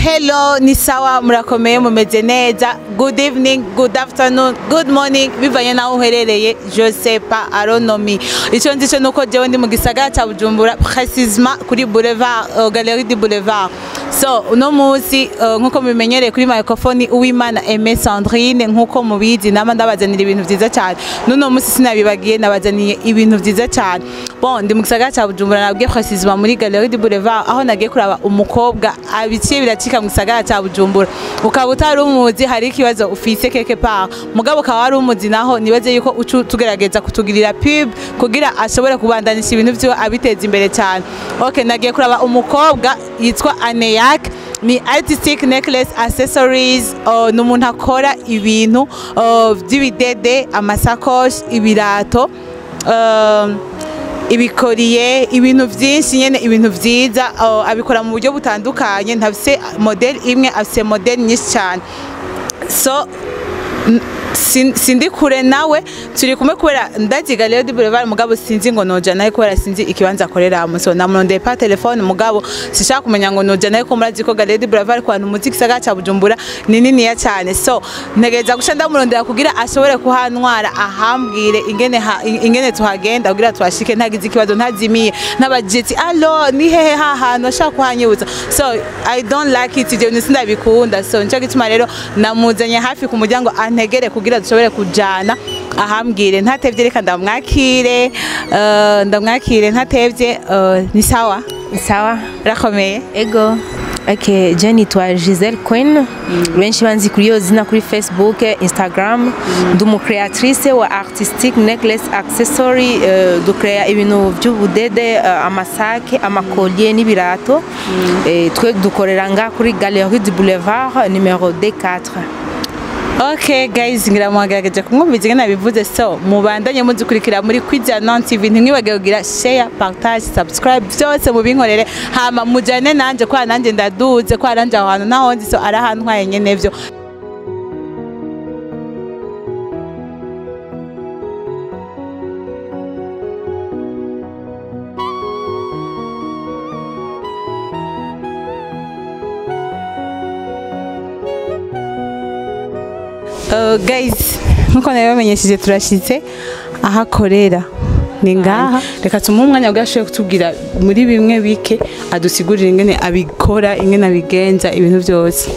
Hello, ni sawa murakomeye mumeze neza. Good evening, good afternoon, good morning. Bivanye naho uherereye, je sais pas, I don't know me. Ico ndico nuko jewe ndi mu gisagara ca Bujumbura, précisément kuri Boulevard, Galerie du Boulevard. So, uno musi nkuko mubimenyereye kuri microphone Uwimana Aimé Sandrine nkuko mubizi nama ndabazanira ibintu vyiza cyane. Nuno musi sinabibagiye nabazaniye ibintu vyiza cyane. Bon, ndi mu gisagara ca Bujumbura nabwiye précisément muri Galerie du Boulevard aho nagiye kuraba umukobwa abiciye biracika mu gisagara ca Bujumbura. Ukaba utari umuzi hari ikibazo ufise quelque part. Mugabo ukaba wari umuzi naho nibaze yuko tugerageza kutugirira pub kugira ashobore kubandanisha ibintu vyo abiteza imbere cyane. Okay, nagiye kuraba umukobwa yitwa Aneyak, ni artistic necklace accessories, n'umuntu akora ibintu by'ibidede, amasakoshi, ibirato, ibikoriye, ibintu byinshi nyene, ibintu vyiza, abikora mu buryo butandukanye, ntafise model imwe, afise model nyinshi cyane. So sindi kure nawe turi kumwe kubera ndazi Galerie du Boulevard mugabo sinzi ngo noja naye kubera sinzi ikibanza akorera so namurondeye pa telefone mugabo sishaka kumenya ngo noja naye ko murazi ko Galerie du Boulevard kwa umuziki gisagara ca Bujumbura ni nini ya cyane. So ntegereza gusha ndamurondera kugira ashobore kuhantwara ahambwire ingene tuhagenda kugira twashike ntagize ikibazo ntazimiye n'abajeti allo ni hehe hahantu ashaka kuhanyuza. So I don't like it, je nisindabikunda. So nco gituma rero namuzanye hafi ku muryango antegere kugira dushobore kujana ahambwire ntatevye. Reka ndamwakire ntatevye. Ni sawa? Sawa, rakomeye. Ego. Okay, Jenny twa Giselle Queen. Benshi banzi kuri yo zina kuri Facebook, Instagram. Ndumu creatrice wa artistic necklace accessory, ducrea ibintu by'ubudede, amasake, amakolye n'ibirato. Twe dukorera nga kuri Galerie du Boulevard numéro D4. Okay guys, ngira mwagerageje kumwumviza ngena bivuze. So mubandanye muzikurikira muri Kwijana TV, ntimwibage kugira share, partage, subscribe byose mubinkorere hama mujane nanje kwa nanje ndaduze kwa nanje ahantu naho ndi. So arahantu nkwaye nyene byo. Guys, nkuko nabamenyesheje turashitse ahakorera ni ngaha. Reka tumuhe umwanya bwashoye kutubwira muri bimwe bike adusigurira ingene abikora, ingene abigenza ibintu byose.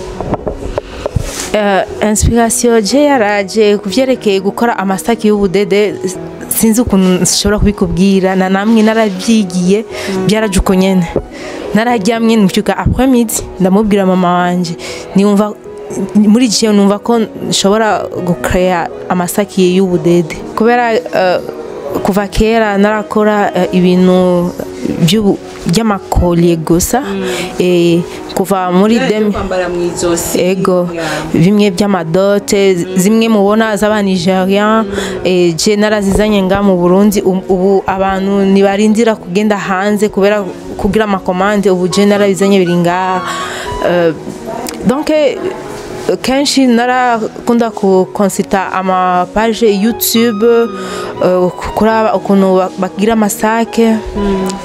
Inspiration je yaraje kuvyerekeye gukora amasaki y'ubudede, sinzi ukuntu nshobora kubikubwira, na namwe narabyigiye byaraje uko nyene. Nararyamye mbyuka après midi ndamubwira mama wanje niumva muri gihe numva ko nshobora gukrea amasaki y'ubudede kubera kuva kera narakora ibintu by'amakolye gusa kuva muri kwambara mwizosi. Ego bimwe by'amadote zimwe mubona z'aba Nigerian, je narazizanye nga mu Burundi. Ubu abantu nibarindira kugenda hanze kubera kugira amakomande, ubu je narazizanye biringa. Donc kenshi narakunda kukonsulta ama page YouTube kuraba ukuntu bagira amasake,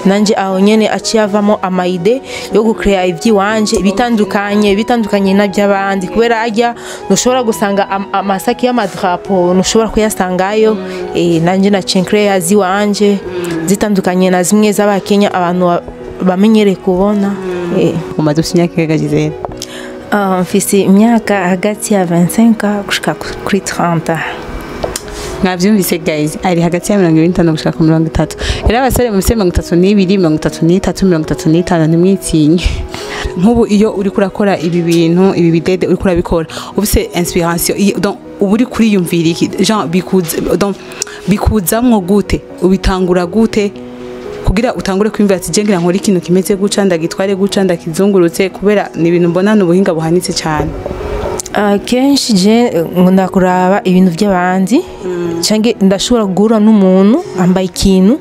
nanje aho nyene aciyavamo amaide yo gucrea ivy'iwanje bitandukanye na by'abandi kubera ajya nushobora gusanga amasake y'amadrapo nushobora kuyasangayo. Nanje na crea ziwanje zitandukanye na zimwe z'abakenya abantu bamenyere kubona. Umaze usinyake Giselle? Mfise imyaka hagati ya 25 gushika kuri 30. Mwavyumvise guys, ari hagati ya 25 gushika ku 30. Era abasore mu 32, 33, 35 nimwitsinye. Nkubu iyo uri kurakora ibi bintu, ibi bidede uri kurabikora, ufise inspiration donc uburi kuri yumvira iki genre bikuzamwo gute, ubitangura gute kugira utangure kwimvira ati je ngira nkora ikintu kimeze guca ndagitware guca ndakizungurutse kubera ni ibintu mbona n'ubuhinga buhanitse cyane. Kenshi je ndakuraba ibintu by'abandi cange ndashobora guhura n'umuntu ambaye ikintu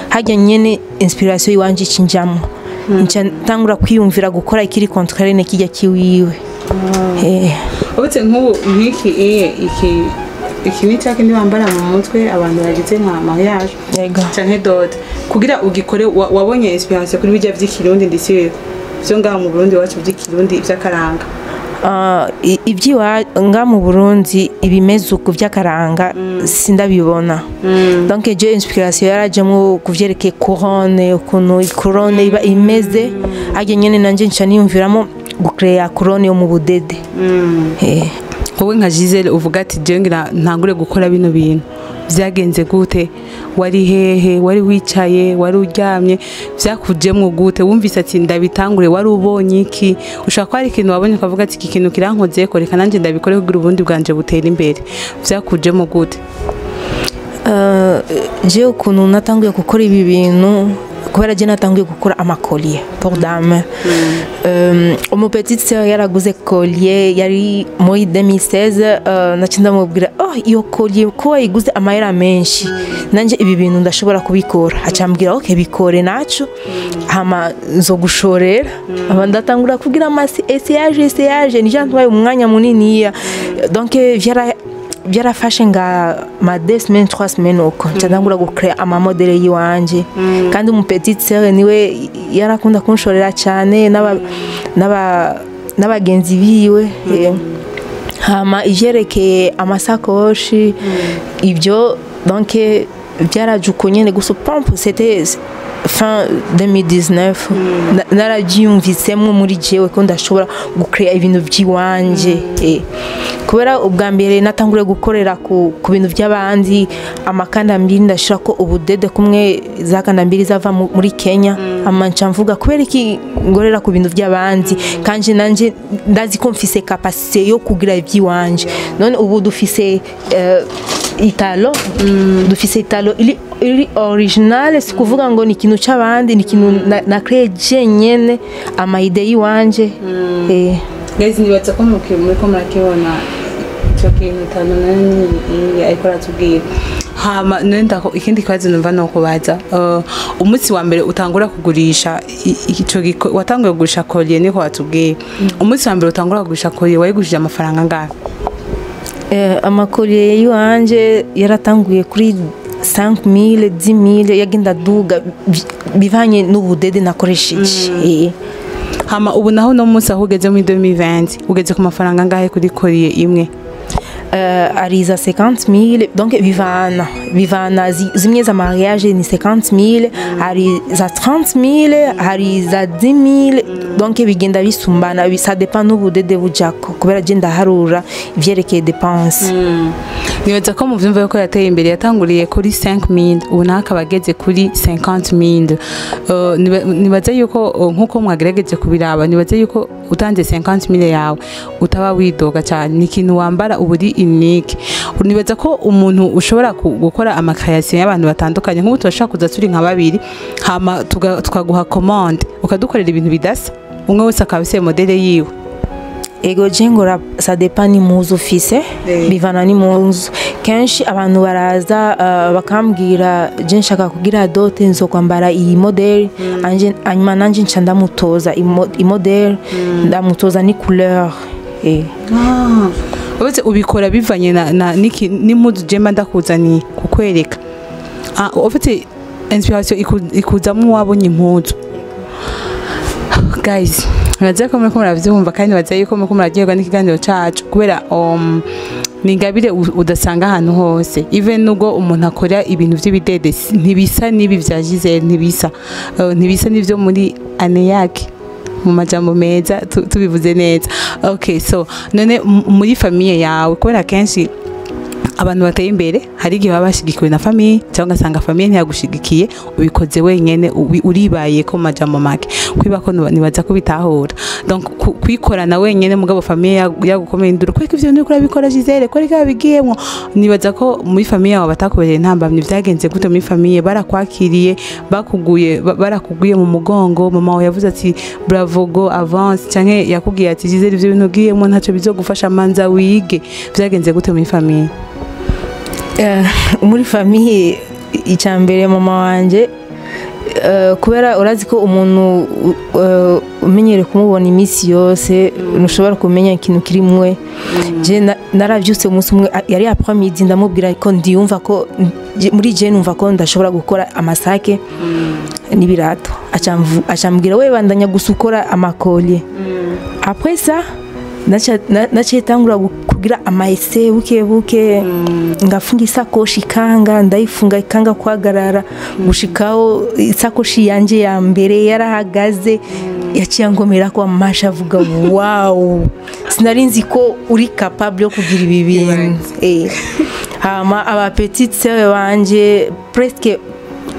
hajya nyene inspiration yiwanje cinjamo nca tangura kwiyumvira gukora ikiri contraire n'ikijya kiwiwe. Ubutse nk'ubu nk'iki iki nitake ndi bambara mu mutwe abantu bagize nka mariage canke dot kugira ugikore wabonye inspiration kuri bijya by'ikirundi ndisiwe byo ngaha mu Burundi wacu by'ikirundi by'akaranga ibyiwa nga mu Burundi ibimeze uku by'akaranga sindabibona donc je inspiration yarajemo kuvyerekeye couronne ukuntu couronne iba imeze ajye nyene nanje nca niyumviramo gucrea couronne yo mu budede wowe nka Giselle uvuga ati je ngira ntangure gukora bino bintu byagenze gute wari hehe wari wicaye wari uryamye byakujemwe gute wumvise ati ndabitangure wari ubonye iki ushaka ari ikintu wabonye ukavuga ati iki kintu kirankoze ko reka nanje ndabikore kugira ubundi bwanje butera imbere byakujemo gute je ukuntu natanguye gukora ibi bintu kubera je natanguye gukora amacollier pour dame mon petite sœur yaraguze collier yari muri 2016 nacinda mubwira iyo collier ko yiguze amayera menshi nanje ibi bintu ndashobora kubikora acambwira okay bikore naco hama zo gushorera abandatangura kugira amasi essayage ni jantwaye umwanya munini donc byarafashe nga ma 2 semaines 3 semaines uko ncandangura gukrea ama modele yiwanje kandi mu petite sœur niwe yarakunda kunshorera cyane n'abagenzi biwe hama ijerekeye amasakoshi ibyo donc byarajuko nyene gusa pompe c'était fin 2019 narajiyumvisemwe muri jewe ko ndashobora gukrea ibintu byiwanje kubera ubwa mbere natangure gukorera ku bintu by'abandi amakanda mbiri ndashira ko ubudede kumwe zakanda mbiri zava muri Kenya amanca mvuga kubera iki ngorera ku bintu by'abandi kanje nanje ndazi ko mfise capacité yo kugira ibyiwanje none ubu dufise italo dufise italo iri original sikuvuga ngo ni kintu cy'abandi ni kintu na créer jenyene ama idée yiwanje guys nibatse ko muri ko murakibona cyo kintu tanone ariko ratubwira hama nenda ko ikindi kibazo numva no kubaza umunsi wa mbere utangura kugurisha ico watanguye kugurisha collier niko watubwiye umunsi wa mbere utangura kugurisha collier wayigurishije amafaranga ngaho amacollier yiwanje yaratanguye kuri 5000 10000 yagenda duga bivanye n'ubudede nakoresheje hama ubu naho no munsi ahugeze muri 2020 ugeze ku mafaranga ngahe kuri collier imwe ari za 50000 donc bivana zimwe za mariage ni 50000 ari za 30000 ari za 10000 donc bigenda bisumbana ça dépend n'ubudede bujako kubera je ndaharura ivyerekeye dépense nibaza ko muvyumva ko yateye imbere yatanguriye kuri 5000 ubu nakabageze kuri 50000 nibaza yuko nkuko mwagerageje kubiraba nibaza yuko utanze 50000 yawe utaba widoga cyane ni kintu wambara uburi unique nibaza ko umuntu ushobora gukora amakayasi y'abantu batandukanye nk'ubu turashaka kuza turi nka babiri hama tukaguha commande ukadukorera ibintu bidasa umwe wese akabise modele yiwe ego jengora ça dépend ni muzu fise bivana ni muzu kenshi abantu baraza bakambwira je nshaka kugira dote nzo kwambara iyi model anje anyuma nanje nca ndamutoza i model ndamutoza ni couleur Oze ubikora bivanye na n'impuzu jemba ndakuzaniye kukwereka ofite inspiration ikuzamwe wabonye impuzu guys muraza ko muri muravyumva kandi bazaye ko muri muragirwa n'ikiganiro cacu kubera ningabire udasanga ahantu hose even nubwo umuntu akora ibintu by'ibidede ntibisa nibi vya Giselle ntibisa nivyo muri ane yake mu majambo meza tubivuze neza okay so none muri famille yawe kubera kenshi abantu bateye imbere hari igihe babashigikiwe na famille cyangwa ngasanga famille ntiyagushigikiye ubikoze wenyene uribaye ko majambo make kwiba ko nibaza ko bitahura donc kwikorana wenyene mugabo famille yagukomeye induru kweka ivyo ndi kuri bikora Giselle ko reka bigiyemo nibaza ko muri famille yawe batakubereye ntambamye vyagenze gute muri famille barakwakiriye barakuguye mu mugongo mama wawe yavuze ati bravo go avance cyangwa yakubwiye ati Giselle ivyo bintu giyemo ntaco bizogufasha manza wige vyagenze gute muri famille muri famille icyambere mama wanje kubera urazi ko umuntu umenyere kumubona iminsi yose ntushobora kumenya ikintu kirimwe je naravyutse umunsi umwe yari après-midi ndamubwira ko ndiyumva ko muri je numva ko ndashobora gukora amasake n'ibirato acambwira we bandanya gusukora amakolye après ça naciye tangura kugira amaese buke ngafunga isakoshi ikanga ndayifunga ikanga kwagarara gushikaho isakoshi yanje ya mbere yarahagaze yaciye ngomera ko amasha avuga wow sinarinzi ko uri capable yo kugira ibi bintu hama aba petite sœur banje presque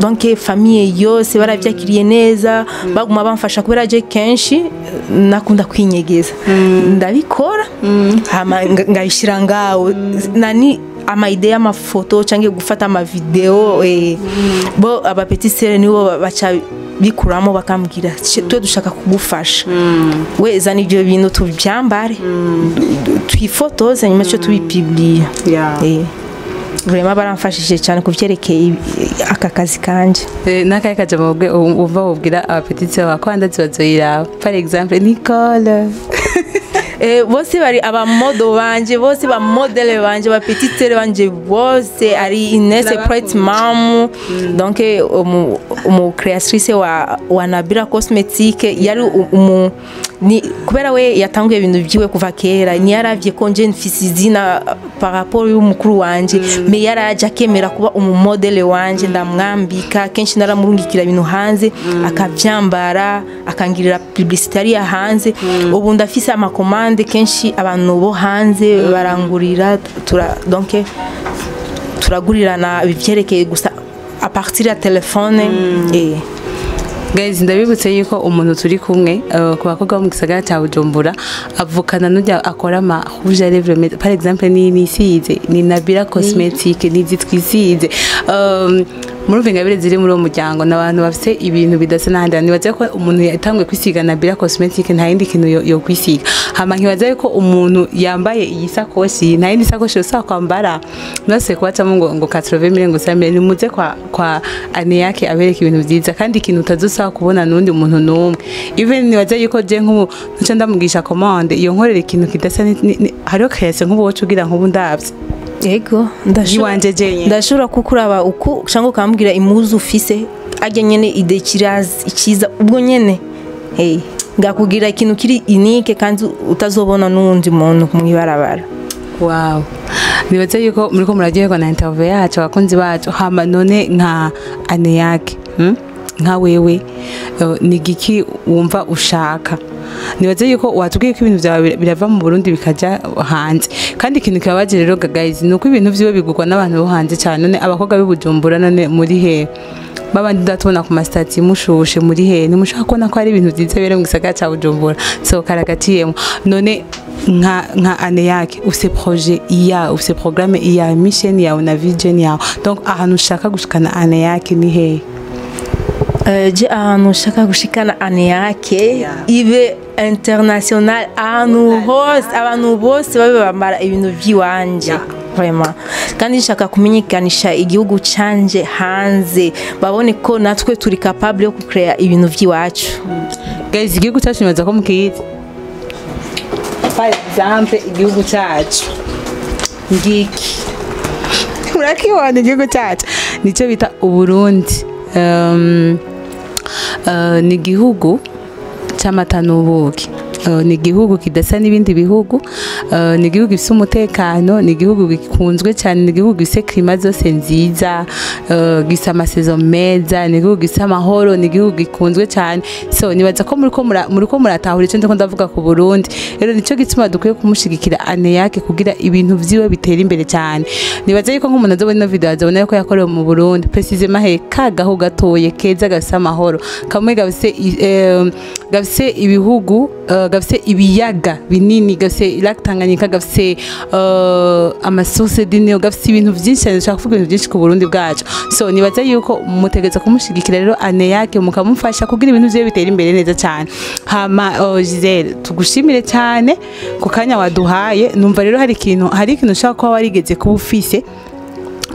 donc famille yose baravyakiriye neza baguma bamfasha kubera je kenshi nakunda kwinyegeza ndabikora hama ngabishira ngaho nani ama idea amafoto canke gufata ama video bo aba petite sœur nibo baca bikuramo bakambwira twe dushaka kugufasha we zana ibyo bintu tubyambare twifotoze nyuma cyo tubipublie vraiment baramfashije cyane kuvyerekeye aka kazi kanje nakaye kaje mubwe uva ubwira abapetitse bakwanda zibazoyira par exemple Nicole bose bari aba modo banje bose ba modele banje ba petite banje bose ari Ines Pretty Mom donc umu créatrice wa Nabila Cosmétique yari ni kubera we yatanguye ibintu byiwe kuva kera ni yaravye ko nje mfise izina par rapport y'umukuru wanje me yaraje akemera kuba umu modele wanje ndamwambika kenshi naramurungikira ibintu hanze akavyambara akangirira publicité ya hanze ubu ndafise amakomande kenshi abantu bo hanze barangurira donc turagurirana bivyerekeye gusa a partir ya telefone guys ndabibutse yuko umuntu turi kumwe ku bakobwa mu gisagara cya Bujumbura avukana n'ujya akora ama rouge à lèvres par exemple ni size ni Nabila Cosmétique ni zitwisize muri ngabire ziri muri umuryango n'abantu bafite ibintu bidasa n'ahandi nibaze ko umuntu yatangwe kwisiga Nabila Cosmétique nta yindi kintu yo kwisiga hama nkibaze ko umuntu yambaye iyi sakoshi nta yindi sakoshi yo kwambara nose kwacamo ngo 80 ngo 100 ni muze kwa ane yake abereka ibintu byiza kandi ikintu utazosa kubona nundi muntu numwe even nibaze yuko je nk'ubu nca ndamugisha commande iyo nkorera ikintu kidasa hariho kayase nk'ubu wocu ugira nk'ubu ndavye yego ndashobora kukuraba uko cyangwa ukambwira imuzu ufise ajya nyene ide kiza ubwo nyene ngakugira ikintu kiri unique kandi utazobona n'undi muntu kumwibarabara wow nibaze yuko muriko muragirwa na interview yacu abakunzi bacu hama none nka ane yake nka wewe ni giki wumva ushaka nibaze yuko watubwiye ko ibintu byawe birava mu Burundi bikaja hanze kandi ikintu kibabaje rero guys nuko ibintu byiwe bigurwa n'abantu bo hanze cyane none abakobwa b'Ibujumbura none muri he babandi datubona ku mastati mushushe muri he nimushaka kubona ko ari ibintu byiza bere mu gisagara cya Bujumbura so karagatiyemo none nka ane yake ufise projet iya ufise programme iya mission yawe na vision yawe donc ahantu ushaka gushikana ane yake ni he je ahantu ushaka gushikana ane yake ibe international abantu bose babe bamara ibintu by'iwanje vraiment kandi nshaka kumenyekanisha igihugu canje hanze babone ko natwe turi capable yo kucrea ibintu by'iwacu guys igihugu cyacu nibaza ko mukizi par exemple igihugu cyacu ngiki urakibona igihugu cyacu nicyo bita Uburundi ni igihugu cy'amata n'ubuki ni igihugu kidasa n'ibindi bihugu ni igihugu gifite umutekano ni igihugu gikunzwe cyane ni igihugu gifite klima zose nziza gifite amasezo meza ni igihugu gifite amahoro ni igihugu gikunzwe cyane so nibaza ko muriko muratahura icyo ndiko ndavuga ku Burundi rero nicyo gituma dukwiye kumushigikira ane yake kugira ibintu vyiwe bitera imbere cyane nibaza yuko nk'umuntu azobona ino video azobona ko yakorewe mu Burundi precisement he kagaho gatoye keza gafite amahoro kamwe gafite ibihugu gafite ibiyaga binini gafite Lac Tanganyika gafite amasource d'eau gafite ibintu byinshi cyane ushaka kuvuga ibintu byinshi ku Burundi bwacu so nibaza yuko mutegeza kumushigikira rero ane yake mukamufasha kugira ibintu bye bitera imbere neza cyane hama Giselle tugushimire cyane ku kanya waduhaye numva rero hari ikintu ushaka kuba warigeze kuba ufise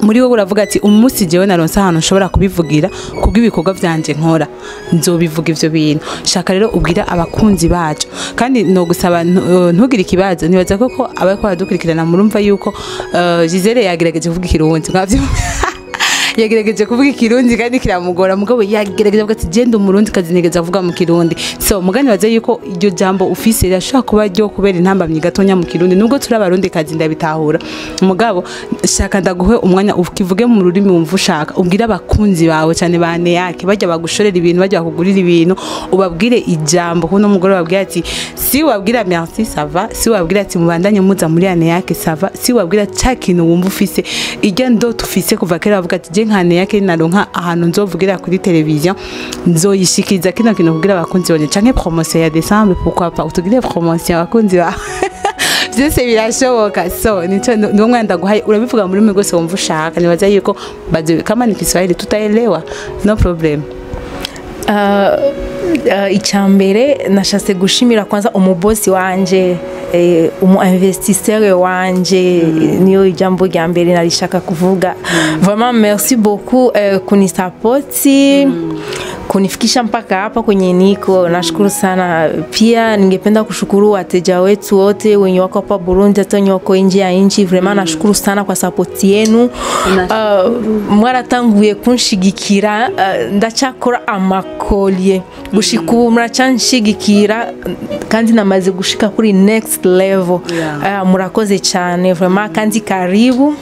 muri wowe uravuga ati umunsi jewe naronse ahantu nshobora kubivugira kubw'ibikorwa vyanje nkora nzobivuga ivyo bintu shaka rero ubwira abakunzi bacu kandi no gusaba ntugire ikibazo nibaza ko abariko baradukurikirana murumva yuko Gisele yagerageje kuvuga ikirundi mwavyo yagerageje kuvuga ikirundi kandi kiramugora mugabo yagerageje kuvuga ati genda umurundi kazi nigeze avuga mu kirundi so mugani baze yuko iryo jambo ufise irashaka kuba ryo kubera intambamye gatonya mu kirundi nubwo turi abarundi kazi ndabitahura mugabo shaka ndaguhe umwanya ukivuge mu rurimi wumva ushaka ubwira abakunzi bawe cyane bane yake bajya bagushorera ibintu bajya bakugurira ibintu ubabwire ijambo kuno mugore babwira ati si wabwira merci ça va si wabwira ati mubandanye muza muri ane yake ça va si wabwira cha kintu wumva ufise irya ndo tufise kuva kera bavuga ati nkane yake naronka ahantu nzovugira kuri televiziyo nzoyishikiza kino kintu kugira abakunzi bone canke promotion ya décembre pourquoi pas utugire promotion abakunzi ba byose birashoboka so nico ndo mwanda guhaye urabivuga muri mwe gose wumva ushaka nibaza yuko baje kama ni Kiswahili tutaelewa no problem. Icyambere nashatse gushimira kwanza umubosi wanje umu investisseur wanje niyo ijambo rya mbere narishaka kuvuga vraiment merci beaucoup kunisapoti kunifikisha mpaka hapa kwenye niko nashukuru sana pia ningependa kushukuru wateja wetu wote wenye wako hapa Burundi hata wenye wako nje ya nchi vraiment nashukuru sana kwa support yenu mwaratanguye kunshigikira ndachakora amakolye gushiku muracyanshigikira kandi namaze gushika kuri next level murakoze cyane vraiment kandi karibu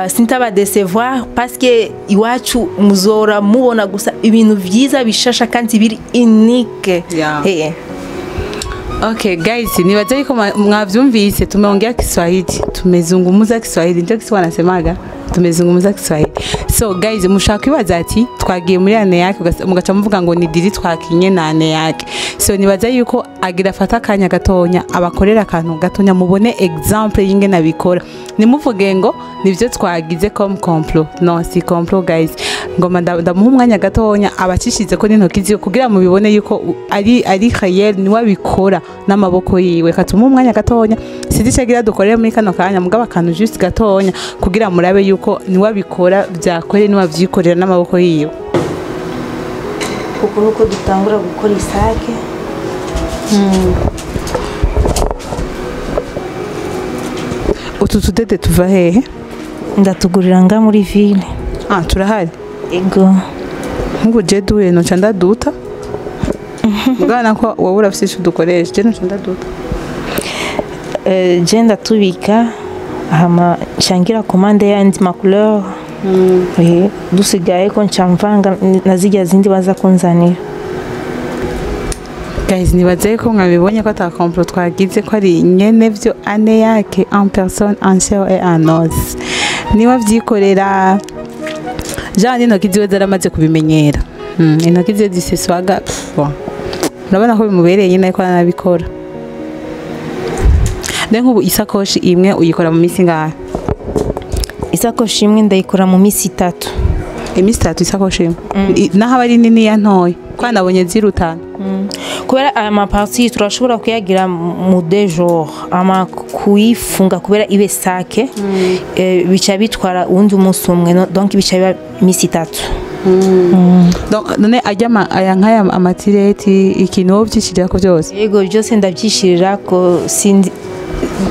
sintaba décevoir parce que iwacu muzora mubona gusa ibintu vyiza bishasha kandi biri unique. Okay guys, niwaje yuko mwavyumvise tumeongea Kiswahili, tumezungumza Kiswahili, ndio Kiswahili nasemaga tumezungumza Kiswahili. So guys, mushaka ibaza ati twagiye muri ane yake mugaca muvuga ngo ni diri twakinye na ane yake. So nibaza yuko agira fata kanya gatonya abakorera akantu gatonya mubone example yinge nabikora. Nimuvuge ngo nivyo twagize comme complot. No, si complot guys. Ngoma ndamuha umwanya gatonya abacishize ko n'intoki ziyo kugira mubibone yuko ari réel ni wabikora n'amaboko yiwe katuma umwanya gatonya sidicagira dukorera muri kano kanya mugaba kantu just gatonya kugira murabe yuko ni wabikora byakore ni wavyikorera n'amaboko yiwe kuko nuko dutangura gukora isake utu tudede tuva hehe ndatugurira nga muri ville turahari ego nkubu je duye no canda duta mugana ko wowe urafise dukoresha je no canda duta je ndatubika hama shangira commande yandi ma couleur dusigaye ko ncamvanga nazijya zindi baza kunzanira guys nibaze ko mwabibonye ko ata complot twagize ko ari nyene vyo ane yake en personne en chair et en os niba vyikorera Jani no kiziwe zaramaze kubimenyera intoki ziwe ziseswaga urabona ko bimubereye nyine ariko anabikora nkubu isakoshi imwe uyikora mu minsi ngahe isakoshi imwe ndayikora mu minsi 3 iminsi 3 isakoshi naho ari nini ya ntoya kwa nabonye zirutana kubera ama parti turashobora kuyagira mu 2 jours ama kuyifunga kubera ibe sake bica bitwara undi umunsi umwe donc bica biba minsi 3 donc none ajya aya nkaya amatireti ikintu wovyishirira ko byose yego byose ndabyishirira ko sindi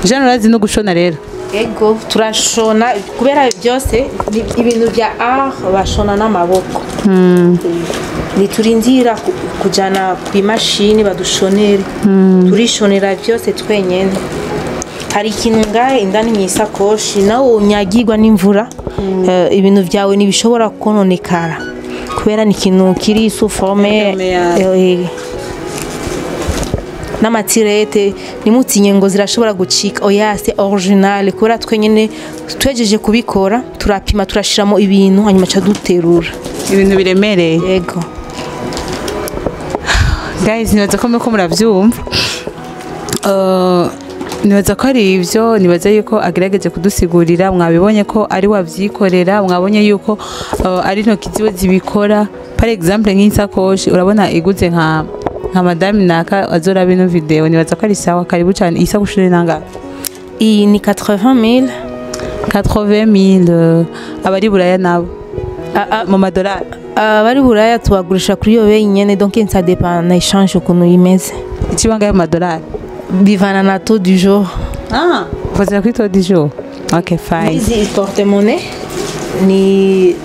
generalize no gushona rero ego turashona kubera byose ibintu bya art bashona n'amaboko niturindira kujana ku imashini badushonere turishonera byose twenyene hari ikintu ngahe indani mu isakoshi nawo unyagirwa n'imvura ibintu byawe nibishobora kononekara kubera ni ikintu kiri sous forme n'amatirete nimutinye ngo zirashobora gucika oya c'est original kubera twenyene twejeje kubikora turapima turashiramo ibintu hanyuma cha duterura ibintu biremereye yego guys nibaza ko muravyumva nibaza ko ari ivyo nibaza yuko agerageje kudusigurira mwabibonye ko ari wavyikorera mwabonye yuko ari ntoki ziwe zibikora par exemple nk'insakoshi urabona iguze nka madame naka azora bino video nibaza ko ari sawa karibu cyane isakoshi nanga iyi ni 80000 80,000 abari buraya nabo mu madolari bari buraya tubagurisha kuri iyo beyi nyene donc ça dépend na échange ukuntu imeze ikibanga y'amadolari bivana na taux du jour. Ufatira kuri taux du jour. Ok, fine. Izi porte-monnaie ni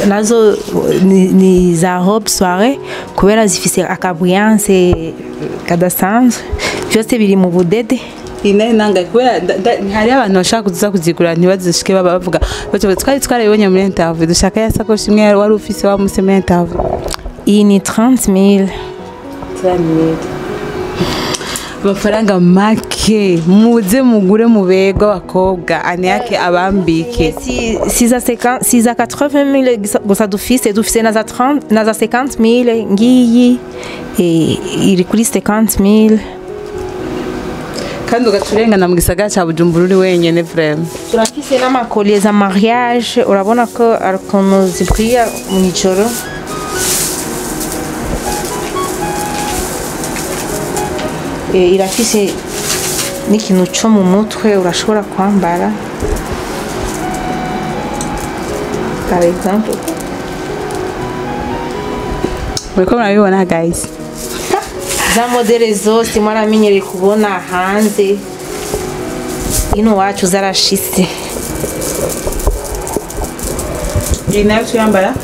nazo ni za robe soirée kubera zifise akabriance kadasanzwe byose biri mu budede. Ine nanga kubera hari abantu bashaka kuza kuzigura ntibazishike baba bavuga twari twarabibonye muri interview dushaka ya sakoshi imwe wari ufise wa muse muri interview. Iyi ni 30,000. Amafaranga make muze mugure mu bego abakobwa ane yake abambike si za 80,000 gusa dufise na za 30 na za 50,000 ngiyi iri kuri 50,000 kandi ugaturengana mu gisagara cya Bujumbura uri wenyene vraiment. Turafise n'amakolye za mariage urabona ko arikono zipriya mu ijoro. Irafise n'ikintu cyo mu mutwe urashobora kwambara par exemple. Muriko murabibona guys, za modele zose mwaramenyereye kubona hanze ino wacu zarashise. iyi nayo tuyambara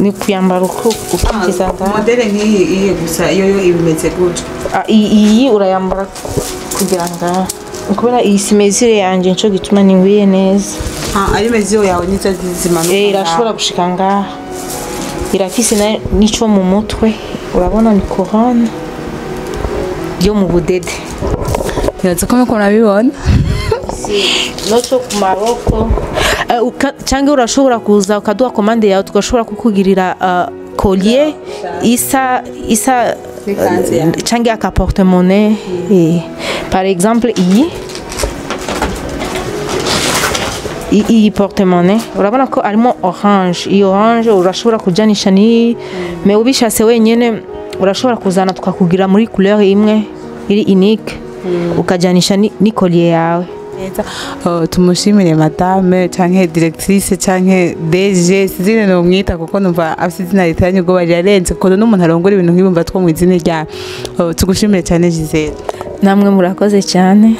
ni kuyambara uko ukiza modele nk'iyi iye gusa iyo ibimeze gutyo. Iyi urayambara kugira ngo kubera iyi simezire yanje nco gituma niwiye neza. Ari mezio yawe nizo zimanuka. Irashobora gushika ngaha. Irafise nico mu mutwe urabona ni couronne yo mu budede. Yaza kome ko nabibona. Noco ku Maroko cyangwa urashobora kuza ukaduha komande yawe tugashobora kukugirira collier isa cyangwa aka porte-monnaie par exemple iyi porte-monnaie urabona ko arimo orange. Iyi orange urashobora kujanisha ni mais ubishase wenyene urashobora kuzana tukakugira muri couleur imwe iri unique ukajanisha ni collier yawe. Tumushimire madame canke directrice canke DG sizine no mwita kuko numva afite izina ritanye ubwo barirenze kuko n'umuntu arongora ibintu nk'ibumva two mu izina rya tugushimire cyane Giselle. Namwe murakoze cyane.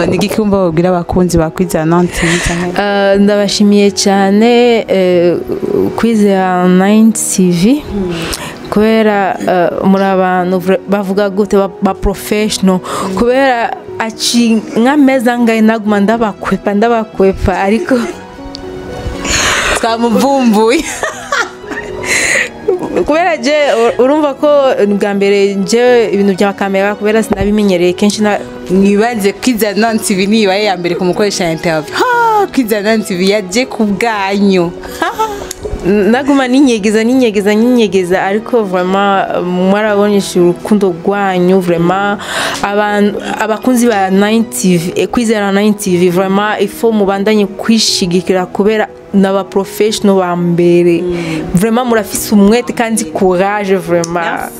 Nigiki umva babwira abakunzi bakwizera TV canke ndabashimiye cyane kwizera 9 TV kubera muri abantu bavuga gute ba professional kubera aci nkameza ngaye naguma ndabakwepa ariko twamuvumbuye kubera je urumva ko bwa mbere je ibintu bya kamera kubera sinabimenyereye kenshi mwibanze kwizera 9 TV nibaye ya mbere kumukoresha interview. Kwizera 9 TV yaje ku bwanyu naguma ninyegeza ariko vraiment mwarabonyesha urukundo rwanyu vraiment abakunzi ba 9 TV kwizera 9 TV vraiment ifo mubandanye kwishigikira kubera n'aba professional ba mbere vraiment murafise umwete kandi courage vraiment.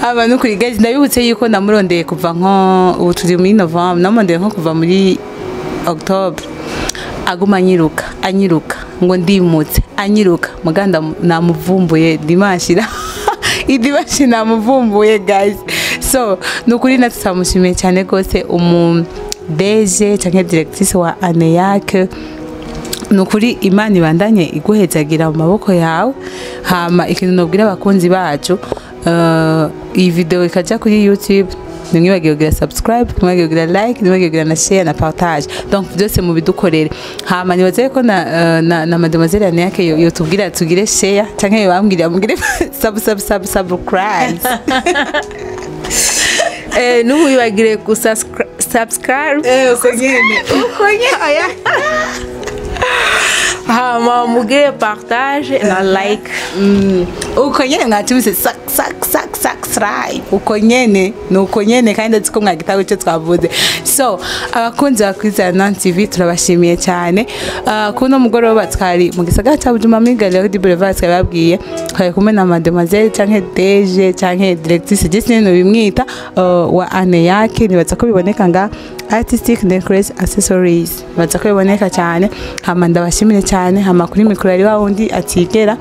Abantu kuri guys ndabibutse yuko namurondeye kuva nko ubu turi muri November namurondeye nko kuva muri October aguma anyiruka ngo ndimutse anyiruka muganda namuvumbuye dimashira idibashi namuvumbuye guys. So nukuri natsamushimiye cyane gose DG cyangwa directrice wa Aneyak nukuri Imana ibandanye iguhezagira mu maboko yawe hama ikintu nobwira abakunzi bacu iyi video ikaja kuri YouTube nimwibagiwe kugira subscribe nimwibagiwe kugira like nimwibagiwe kugira na share na partage donc byose mu bidukorere hama nibaze ko na mademoiselle Aneyak yo tubwira tugire share cyangwa bambwira mugire subscribe n'ubibagire ku subscribe uko nyene hama mugire partage na like uko nyene mwatubise subscribe uko nyene nuko nyene kandi ndiko mwagitaho cyo twavuze. So so abakunzi bakwizana TV turabashimiye cyane kuno mugoroba twari mu gisagara cya Bujumbura muri Galerie du Boulevard twababwiye twari kumwe na mademoiselle canke DG canke directrice Jesine no bimwita wa ane yake nibaza ko biboneka nga artistic necklace accessories baza ko biboneka cyane hama ndabashimire cyane hama kuri mikoro ari wundi atigera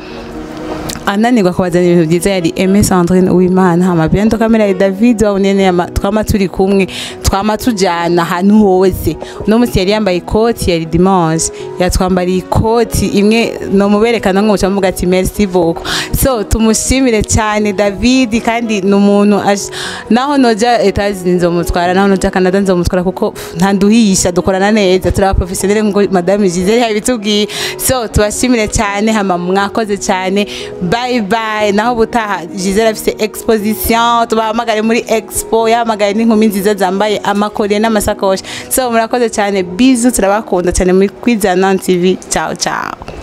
ananirwa kubazana ibintu byiza yari Aimé Sandrine Uwimana hama biento kamera ya David wabonene twama turi kumwe twama tujana ahantu hose no musi yari yambaye ikoti yari dimanche yatwambariye ikoti imwe no muberekana ngo mucamuga ati merci beaucoup so tumushimire cyane David kandi numuntu naho noja Etats-Unis nzomutwara naho noja Canada nzomutwara kuko ntanduhisha dukorana neza turi professionnel ngo madame Giselle yabitubwiye so tubashimire cyane hama mwakoze cyane bye bye naho butaha Giselle afise exposition tubahamagare muri expo yahamagaye n'inkumi nziza zambaye amakoriye n'amasakoshi so murakoze cyane bizu turabakunda cyane muri Kwizana TV ciao ciao